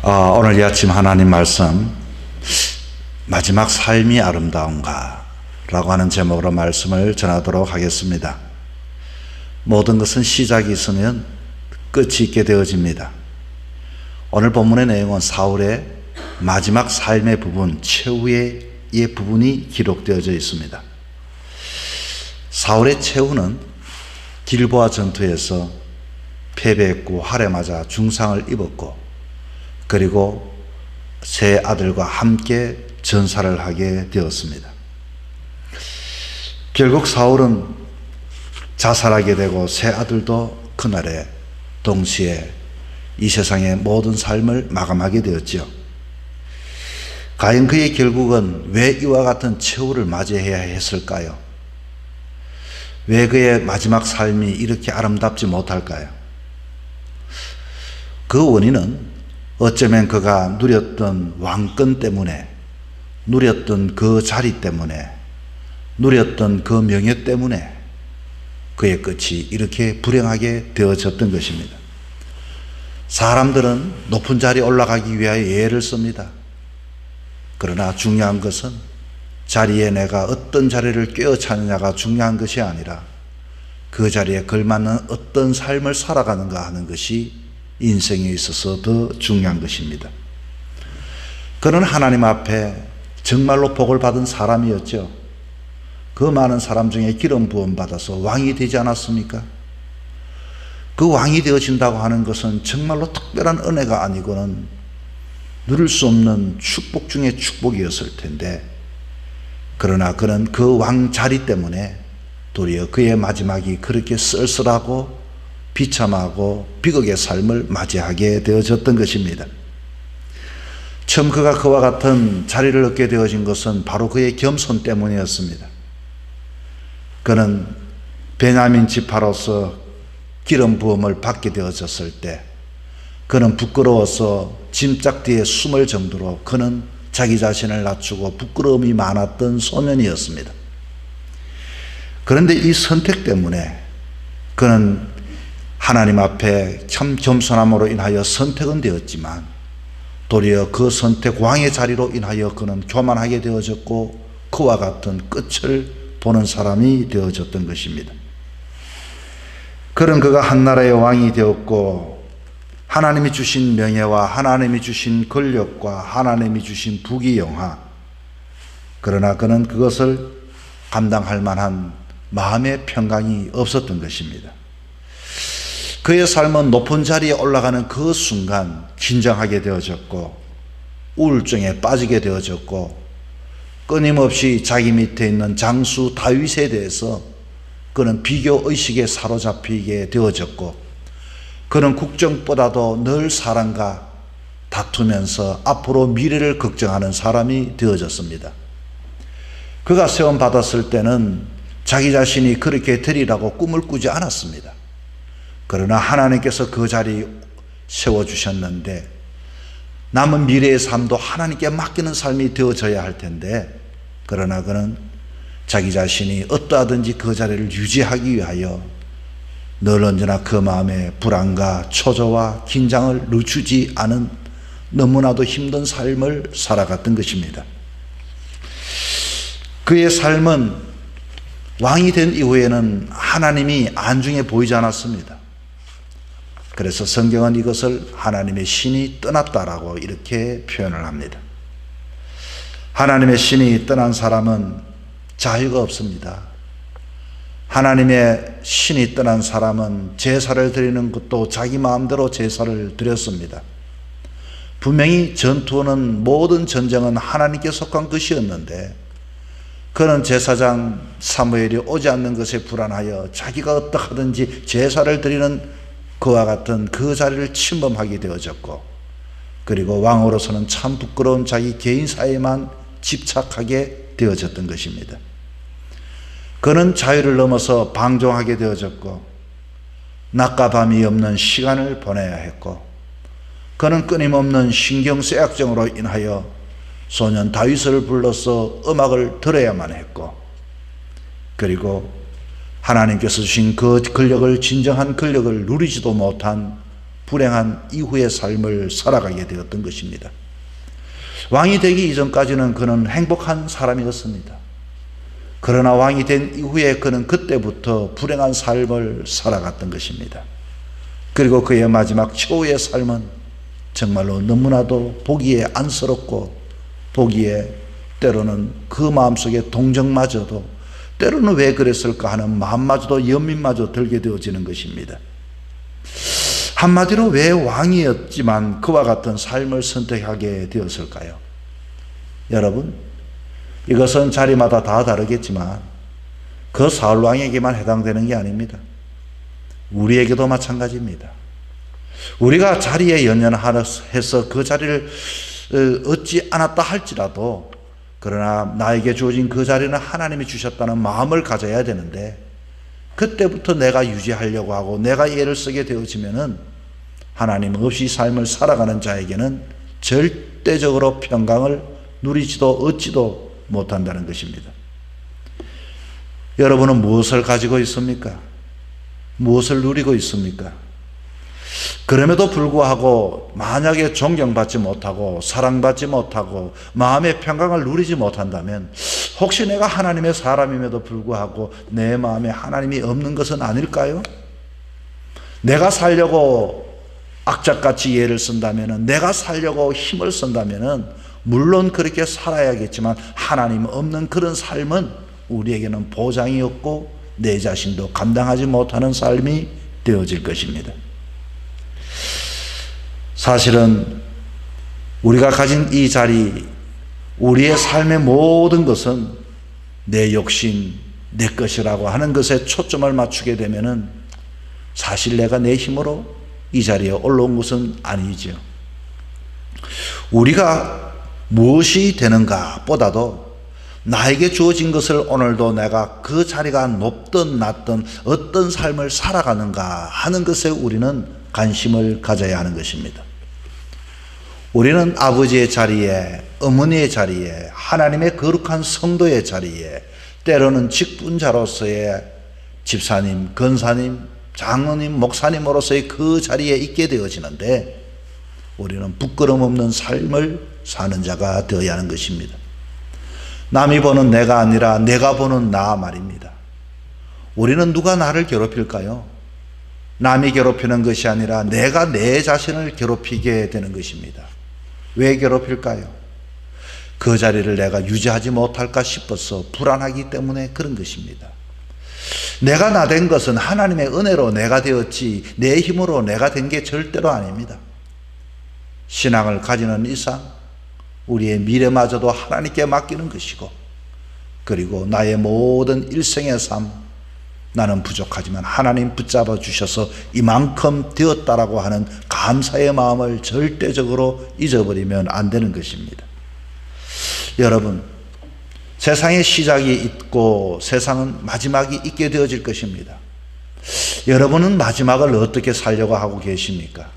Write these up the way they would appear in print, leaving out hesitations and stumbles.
오늘 이 아침 하나님 말씀 마지막 삶이 아름다운가 라고 하는 제목으로 말씀을 전하도록 하겠습니다. 모든 것은 시작이 있으면 끝이 있게 되어집니다. 오늘 본문의 내용은 사울의 마지막 삶의 부분, 최후의 부분이 기록되어져 있습니다. 사울의 최후는 길보아 전투에서 패배했고 활에 맞아 중상을 입었고, 그리고 세 아들과 함께 전사를 하게 되었습니다. 결국 사울은 자살하게 되고 세 아들도 그날에 동시에 이 세상의 모든 삶을 마감하게 되었지요. 과연 그의 결국은 왜 이와 같은 최후를 맞이해야 했을까요? 왜 그의 마지막 삶이 이렇게 아름답지 못할까요? 그 원인은 어쩌면 그가 누렸던 왕권 때문에, 누렸던 그 자리 때문에, 누렸던 그 명예 때문에 그의 끝이 이렇게 불행하게 되어졌던 것입니다. 사람들은 높은 자리에 올라가기 위하여 예를 씁니다. 그러나 중요한 것은 자리에 내가 어떤 자리를 꿰어차느냐가 중요한 것이 아니라 그 자리에 걸맞는 어떤 삶을 살아가는가 하는 것이 인생에 있어서 더 중요한 것입니다. 그는 하나님 앞에 정말로 복을 받은 사람이었죠. 그 많은 사람 중에 기름 부음 받아서 왕이 되지 않았습니까? 그 왕이 되어진다고 하는 것은 정말로 특별한 은혜가 아니고는 누릴 수 없는 축복 중에 축복이었을 텐데, 그러나 그는 그 왕 자리 때문에 도리어 그의 마지막이 그렇게 쓸쓸하고 비참하고 비극의 삶을 맞이하게 되어졌던 것입니다. 처음 그가 그와 같은 자리를 얻게 되어진 것은 바로 그의 겸손 때문이었습니다. 그는 베냐민 지파로서 기름 부음을 받게 되어졌을 때 그는 부끄러워서 짐짝 뒤에 숨을 정도로 그는 자기 자신을 낮추고 부끄러움이 많았던 소년이었습니다. 그런데 이 선택 때문에 그는 하나님 앞에 참 겸손함으로 인하여 선택은 되었지만 도리어 그 선택, 왕의 자리로 인하여 그는 교만하게 되어졌고 그와 같은 끝을 보는 사람이 되어졌던 것입니다. 그런 그가 한 나라의 왕이 되었고 하나님이 주신 명예와 하나님이 주신 권력과 하나님이 주신 부귀영화, 그러나 그는 그것을 감당할 만한 마음의 평강이 없었던 것입니다. 그의 삶은 높은 자리에 올라가는 그 순간 긴장하게 되어졌고 우울증에 빠지게 되어졌고, 끊임없이 자기 밑에 있는 장수 다윗에 대해서 그는 비교의식에 사로잡히게 되어졌고, 그는 국정보다도 늘 사람과 다투면서 앞으로 미래를 걱정하는 사람이 되어졌습니다. 그가 세움받았을 때는 자기 자신이 그렇게 되리라고 꿈을 꾸지 않았습니다. 그러나 하나님께서 그 자리 세워주셨는데 남은 미래의 삶도 하나님께 맡기는 삶이 되어져야 할 텐데, 그러나 그는 자기 자신이 어떠하든지 그 자리를 유지하기 위하여 늘 언제나 그 마음에 불안과 초조와 긴장을 늦추지 않은 너무나도 힘든 삶을 살아갔던 것입니다. 그의 삶은 왕이 된 이후에는 하나님이 안중에 보이지 않았습니다. 그래서 성경은 이것을 하나님의 신이 떠났다라고 이렇게 표현을 합니다. 하나님의 신이 떠난 사람은 자유가 없습니다. 하나님의 신이 떠난 사람은 제사를 드리는 것도 자기 마음대로 제사를 드렸습니다. 분명히 전투는, 모든 전쟁은 하나님께 속한 것이었는데 그는 제사장 사무엘이 오지 않는 것에 불안하여 자기가 어떡하든지 제사를 드리는 그와 같은 그 자리를 침범하게 되어졌고, 그리고 왕으로서는 참 부끄러운 자기 개인사에만 집착하게 되어졌던 것입니다. 그는 자유를 넘어서 방종하게 되어졌고 낮과 밤이 없는 시간을 보내야 했고, 그는 끊임없는 신경쇠약증으로 인하여 소년 다윗을 불러서 음악을 들어야만 했고, 그리고 하나님께서 주신 그 권력을, 진정한 권력을 누리지도 못한 불행한 이후의 삶을 살아가게 되었던 것입니다. 왕이 되기 이전까지는 그는 행복한 사람이었습니다. 그러나 왕이 된 이후에 그는 그때부터 불행한 삶을 살아갔던 것입니다. 그리고 그의 마지막 최후의 삶은 정말로 너무나도 보기에 안쓰럽고 보기에 때로는 그 마음속에 동정마저도 때로는 왜 그랬을까 하는 마음마저도 연민마저 들게 되어지는 것입니다. 한마디로 왜 왕이었지만 그와 같은 삶을 선택하게 되었을까요? 여러분, 이것은 자리마다 다 다르겠지만 그 사울왕에게만 해당되는 게 아닙니다. 우리에게도 마찬가지입니다. 우리가 자리에 연연해서 그 자리를 얻지 않았다 할지라도 그러나 나에게 주어진 그 자리는 하나님이 주셨다는 마음을 가져야 되는데 그때부터 내가 유지하려고 하고 내가 애를 쓰게 되어지면은 하나님 없이 삶을 살아가는 자에게는 절대적으로 평강을 누리지도 얻지도 못한다는 것입니다. 여러분은 무엇을 가지고 있습니까? 무엇을 누리고 있습니까? 그럼에도 불구하고 만약에 존경받지 못하고 사랑받지 못하고 마음의 평강을 누리지 못한다면 혹시 내가 하나님의 사람임에도 불구하고 내 마음에 하나님이 없는 것은 아닐까요? 내가 살려고 악착같이 애를 쓴다면, 내가 살려고 힘을 쓴다면 물론 그렇게 살아야겠지만 하나님 없는 그런 삶은 우리에게는 보장이 없고 내 자신도 감당하지 못하는 삶이 되어질 것입니다. 사실은 우리가 가진 이 자리, 우리의 삶의 모든 것은 내 욕심, 내 것이라고 하는 것에 초점을 맞추게 되면은 사실 내가 내 힘으로 이 자리에 올라온 것은 아니지요. 우리가 무엇이 되는가 보다도 나에게 주어진 것을 오늘도 내가 그 자리가 높든 낮든 어떤 삶을 살아가는가 하는 것에 우리는 관심을 가져야 하는 것입니다. 우리는 아버지의 자리에, 어머니의 자리에, 하나님의 거룩한 성도의 자리에, 때로는 직분자로서의 집사님, 권사님, 장로님, 목사님으로서의 그 자리에 있게 되어지는데 우리는 부끄럼 없는 삶을 사는 자가 되어야 하는 것입니다. 남이 보는 내가 아니라 내가 보는 나 말입니다. 우리는 누가 나를 괴롭힐까요? 남이 괴롭히는 것이 아니라 내가 내 자신을 괴롭히게 되는 것입니다. 왜 괴롭힐까요? 그 자리를 내가 유지하지 못할까 싶어서 불안하기 때문에 그런 것입니다. 내가 나 된 것은 하나님의 은혜로 내가 되었지 내 힘으로 내가 된 게 절대로 아닙니다. 신앙을 가지는 이상 우리의 미래마저도 하나님께 맡기는 것이고, 그리고 나의 모든 일생의 삶, 나는 부족하지만 하나님 붙잡아 주셔서 이만큼 되었다라고 하는 감사의 마음을 절대적으로 잊어버리면 안 되는 것입니다. 여러분, 세상의 시작이 있고 세상은 마지막이 있게 되어질 것입니다. 여러분은 마지막을 어떻게 살려고 하고 계십니까?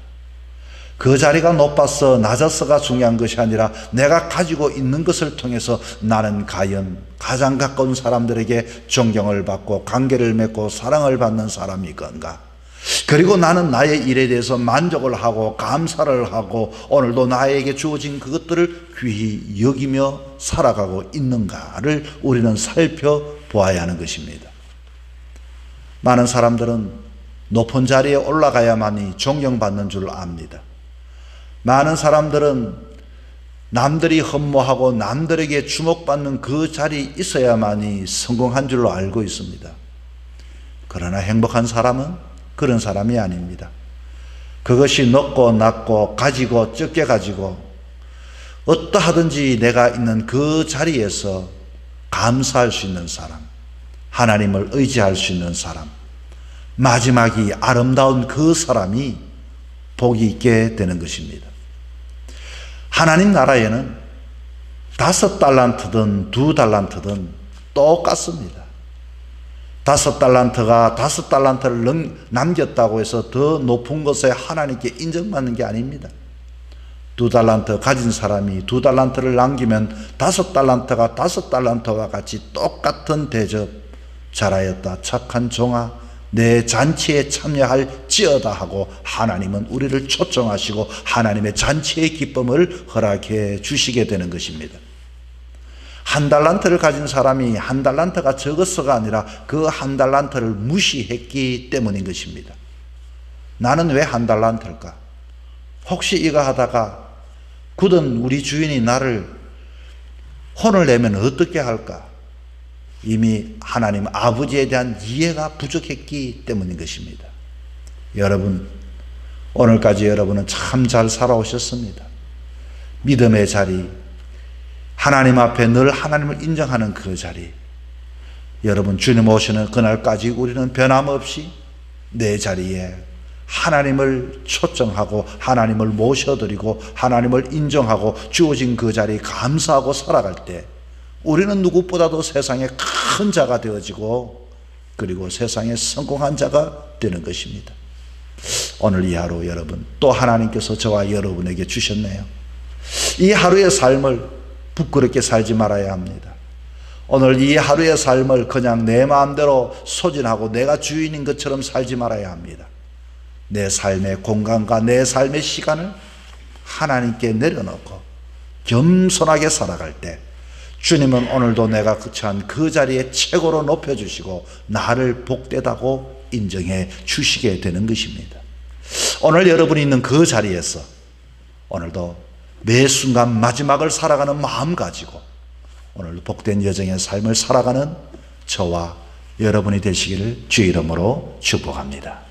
그 자리가 높아서 낮아서가 중요한 것이 아니라 내가 가지고 있는 것을 통해서 나는 과연 가장 가까운 사람들에게 존경을 받고 관계를 맺고 사랑을 받는 사람이 건가? 그리고 나는 나의 일에 대해서 만족을 하고 감사를 하고 오늘도 나에게 주어진 그것들을 귀히 여기며 살아가고 있는가를 우리는 살펴보아야 하는 것입니다. 많은 사람들은 높은 자리에 올라가야만이 존경받는 줄 압니다. 많은 사람들은 남들이 흠모하고 남들에게 주목받는 그 자리에 있어야만이 성공한 줄로 알고 있습니다. 그러나 행복한 사람은 그런 사람이 아닙니다. 그것이 높고 낮고 가지고 적게 가지고 어떠하든지 내가 있는 그 자리에서 감사할 수 있는 사람, 하나님을 의지할 수 있는 사람, 마지막이 아름다운 그 사람이 복이 있게 되는 것입니다. 하나님 나라에는 5달란트든 2달란트든 똑같습니다. 5달란트가 5달란트를 남겼다고 해서 더 높은 곳에 하나님께 인정받는 게 아닙니다. 2달란트 가진 사람이 2달란트를 남기면 5달란트가 5달란트와 같이 똑같은 대접, 잘하였다 착한 종아 내 잔치에 참여할지어다 하고 하나님은 우리를 초청하시고 하나님의 잔치의 기쁨을 허락해 주시게 되는 것입니다. 한 달란트를 가진 사람이 한 달란트가 적어서가 아니라 그 한 달란트를 무시했기 때문인 것입니다. 나는 왜 한 달란트일까? 혹시 이거 하다가 굳은 우리 주인이 나를 혼을 내면 어떻게 할까? 이미 하나님 아버지에 대한 이해가 부족했기 때문인 것입니다. 여러분, 오늘까지 여러분은 참 잘 살아오셨습니다. 믿음의 자리, 하나님 앞에 늘 하나님을 인정하는 그 자리, 여러분 주님 오시는 그날까지 우리는 변함없이 내 자리에 하나님을 초청하고 하나님을 모셔드리고 하나님을 인정하고 주어진 그 자리에 감사하고 살아갈 때 우리는 누구보다도 세상에 큰 자가 되어지고 그리고 세상에 성공한 자가 되는 것입니다. 오늘 이 하루 여러분 또 하나님께서 저와 여러분에게 주셨네요. 이 하루의 삶을 부끄럽게 살지 말아야 합니다. 오늘 이 하루의 삶을 그냥 내 마음대로 소진하고 내가 주인인 것처럼 살지 말아야 합니다. 내 삶의 공간과 내 삶의 시간을 하나님께 내려놓고 겸손하게 살아갈 때 주님은 오늘도 내가 처한 그 자리에 최고로 높여주시고 나를 복되다고 인정해 주시게 되는 것입니다. 오늘 여러분이 있는 그 자리에서 오늘도 매 순간 마지막을 살아가는 마음 가지고 오늘 복된 여정의 삶을 살아가는 저와 여러분이 되시기를 주의 이름으로 축복합니다.